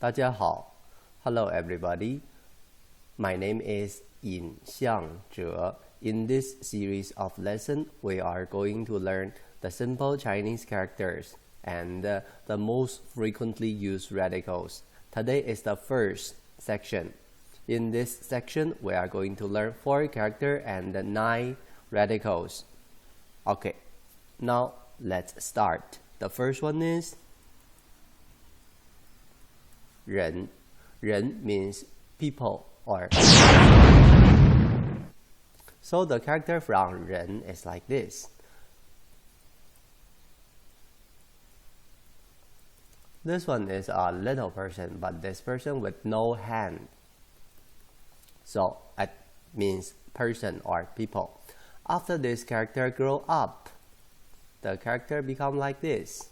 大家好 Hello everybody. My name is Yin Xiang Zhe. In this series of lessons, we are going to learn the simple Chinese characters and the most frequently used radicals. Today is the first section. In this section, we are going to learn 4 characters and 9 radicals. Okay, now let's start. The first one is 人. 人 means people or so the character from 人 is like this. This one is a little person, but this person with no hand. So it means person or people. After this character grow up, the character become like this.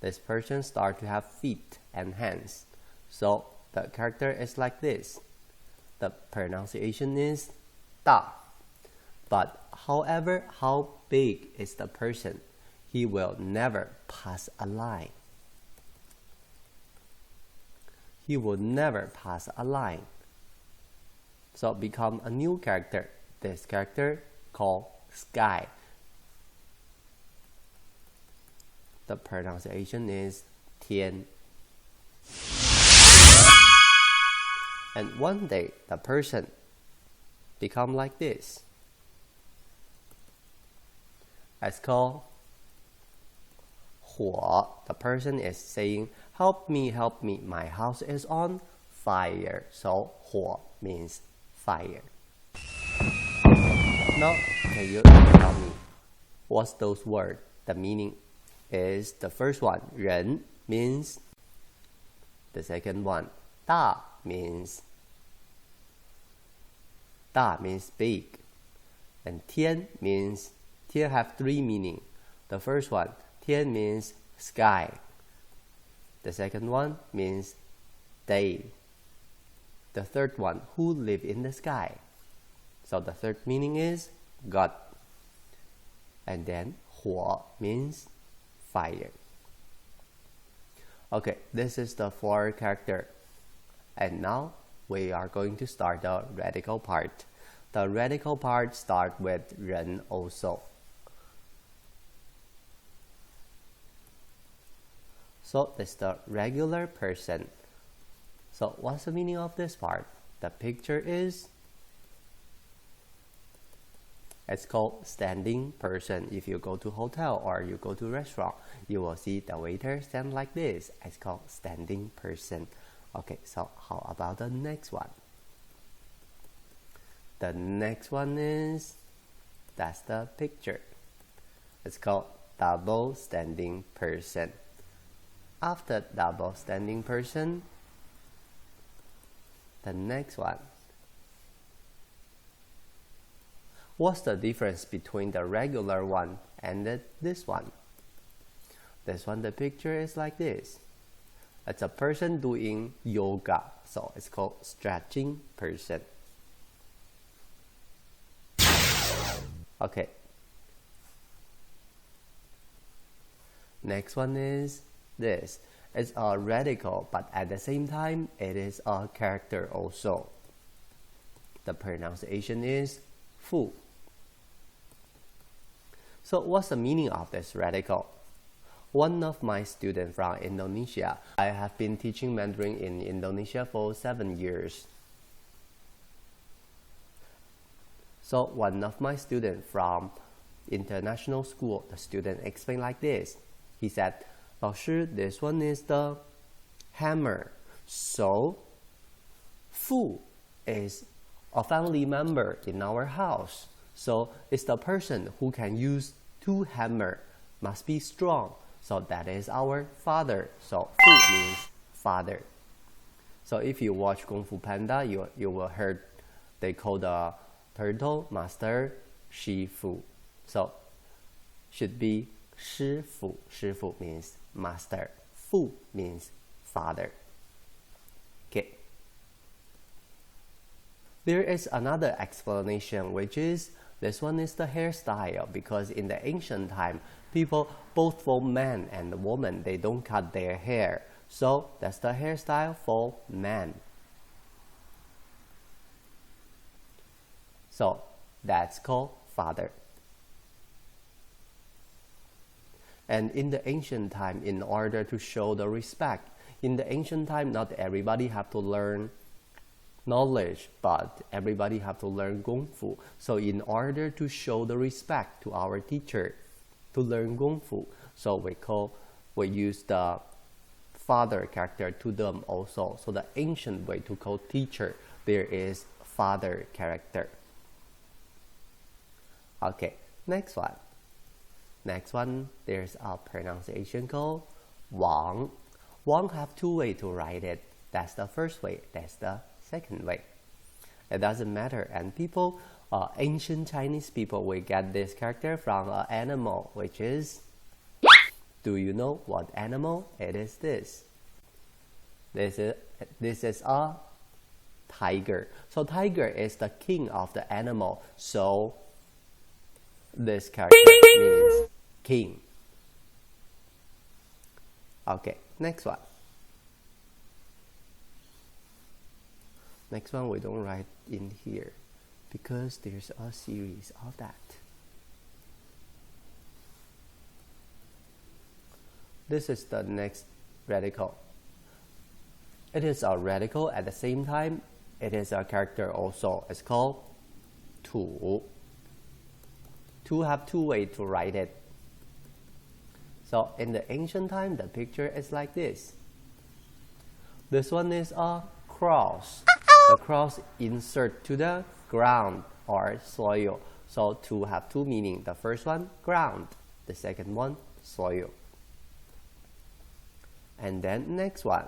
This person start to have feet and hands. So the character is like this. The pronunciation is 大. But however how big is the person, he will never pass a line. He will never pass a line. So become a new character. This character called sky. The pronunciation is 天. And one day the person become like this. It's called 火. The person is saying, help me, my house is on fire. So 火 means fire. Now, can you tell me what's those words? The meaning is the first one, 人 means the second one, 大 means big, and 天 means 天 have 3 meaning. The first one, 天 means sky. The second one means day. The third one, who live in the sky. So the third meaning is God. And then 火 means fire. Okay, this is the 4 character. And now we are going to start the radical part. The radical part starts with 人 also. So it's the regular person. So what's the meaning of this part? The picture is, it's called standing person. If you go to hotel or you go to restaurant, you will see the waiter stand like this. It's called standing person. Okay, so how about the next one? The next one is, that's the picture. It's called double standing person. After double standing person, the next one. What's the difference between the regular one and this one? This one, the picture is like this. It's a person doing yoga, so it's called stretching person. Okay. Next one is this. It's a radical, but at the same time, it is a character also. The pronunciation is 父. So what's the meaning of this radical? One of my students from Indonesia, I have been teaching Mandarin in Indonesia for 7 years. So one of my students from international school, the student explained like this. He said, 老师, this one is the hammer. So 父 is a family member in our house. So it's the person who can use 2 hammer, must be strong. So that is our father. So 父 means father. So if you watch Kung Fu Panda, you will hear they call the turtle master 师傅. So should be 师傅. 师傅 means master. 父 means father. Okay. There is another explanation, which is this one is the hairstyle, because in the ancient time, people, both for men and women, they don't cut their hair. So that's the hairstyle for man. So that's called father. And in the ancient time, in order to show the respect, in the ancient time, not everybody have to learn knowledge, but everybody have to learn Kung Fu. So in order to show the respect to our teacher, to learn Kung Fu, so we use the father character to them also. So the ancient way to call teacher, there is father character. Okay, next one. Next one, there's a pronunciation called Wang. Wang have two ways to write it. That's the first way, that's the second way. It doesn't matter. And people, ancient Chinese people, will get this character from an animal, which is, do you know what animal it is this? This is a tiger. So tiger is the king of the animal. So this character means king. Okay, next one. Next one we don't write in here because there's a series of that. This is the next radical. It is a radical at the same time. It is a character also. It's called Tu. Tu have two ways to write it. So in the ancient time, the picture is like this. This one is a cross. The cross insert to the ground or soil. So Tu have two meaning. The first one, ground. The second one, soil. And then next one.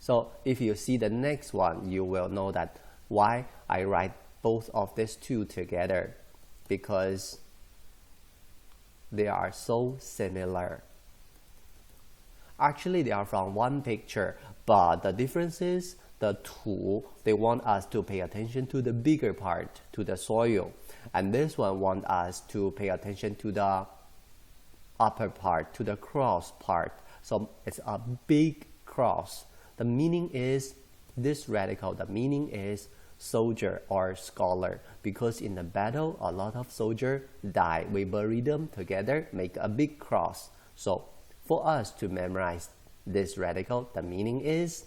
So if you see the next one, you will know that why I write both of these two together, because they are so similar. Actually, they are from one picture, but the difference is the two, they want us to pay attention to the bigger part, to the soil. And this one wants us to pay attention to the upper part, to the cross part. So it's a big cross. The meaning is, this radical, the meaning is soldier or scholar, because in the battle a lot of soldiers die. We bury them together, make a big cross. So for us to memorize this radical, the meaning is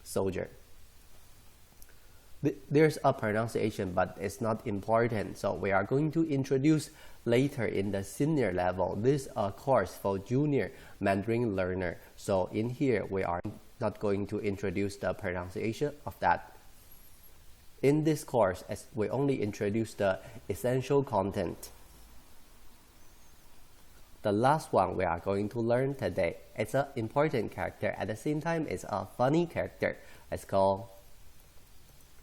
soldier. There's a pronunciation, but it's not important, so we are going to introduce later in the senior level. This is a course for junior Mandarin learner, so in here we are not going to introduce the pronunciation of that. In this course, as we only introduce the essential content. The last one we are going to learn today, it's an important character. At the same time, it's a funny character. It's called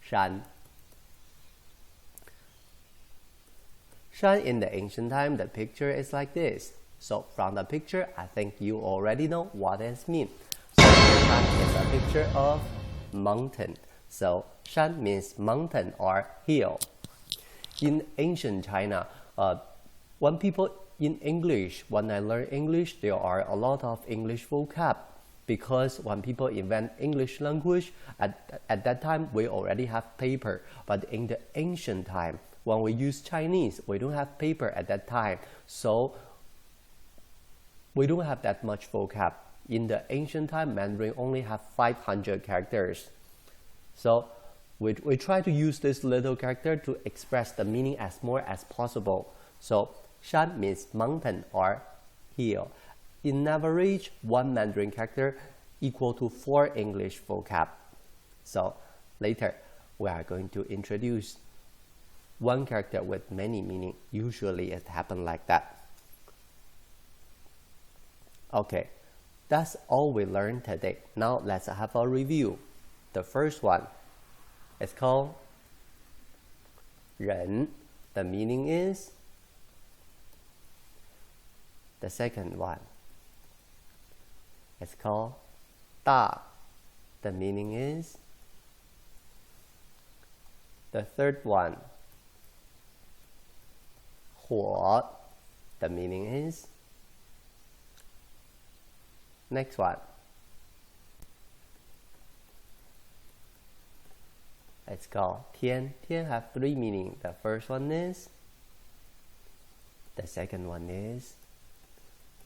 Shan. Shan in the ancient time, the picture is like this. So from the picture, I think you already know what it means. So Shan is a picture of mountain. So Shan means mountain or hill. In ancient China, when people in English, when I learn English, there are a lot of English vocab, because when people invent English language, at that time we already have paper. But in the ancient time, when we use Chinese, we don't have paper at that time. So we don't have that much vocab. In the ancient time, Mandarin only have 500 characters. So we try to use this little character to express the meaning as more as possible. So Shan means mountain or hill. In average, one Mandarin character equal to 4 English vocab. So later, we are going to introduce one character with many meaning. Usually it happens like that. Okay, that's all we learned today. Now let's have a review. The first one is called Ren. The meaning is. The second one is called Da. The meaning is. The third one, Huo. The meaning is. Next one, It's called 天. 天 have three meanings. The first one is, the second one is,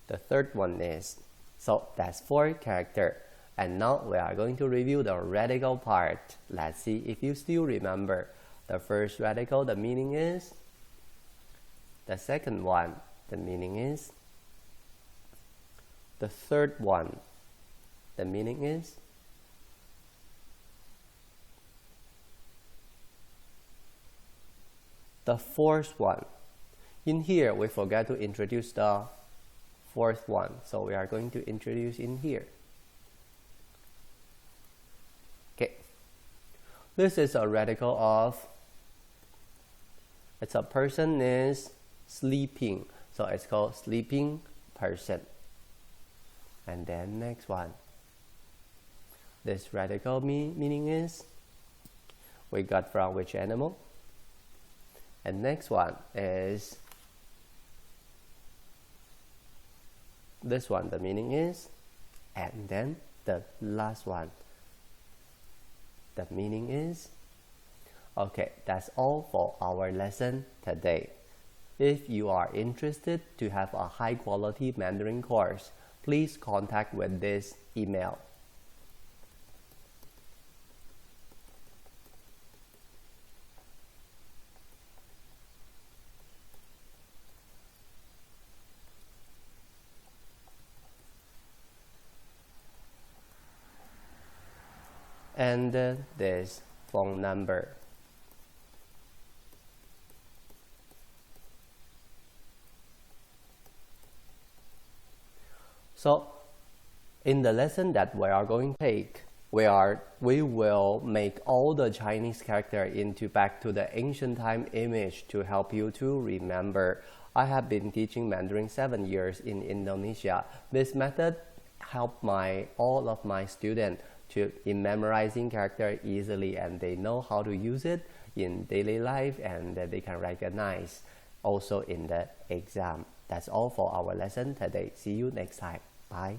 the third one is. So that's 4 characters. And now we are going to review the radical part. Let's see if you still remember. The first radical, the meaning is. The second one, the meaning is. The third one, the meaning is. The fourth one. In here, we forgot to introduce the fourth one. So we are going to introduce in here. Okay. This is a radical of, it's a person is sleeping. So it's called sleeping person. And then next one. This radical meaning is, we got from which animal? And next one is, this one, the meaning is, and then the last one, the meaning is. Okay, that's all for our lesson today. If you are interested to have a high quality Mandarin course, please contact with this email. And this phone number. So in the lesson that we are going to take, we will make all the Chinese character into back to the ancient time image to help you to remember. I have been teaching Mandarin 7 years in Indonesia. This method helped all of my students in memorizing character easily, and they know how to use it in daily life, and they can recognize also in the exam. That's all for our lesson today. See you next time. Bye.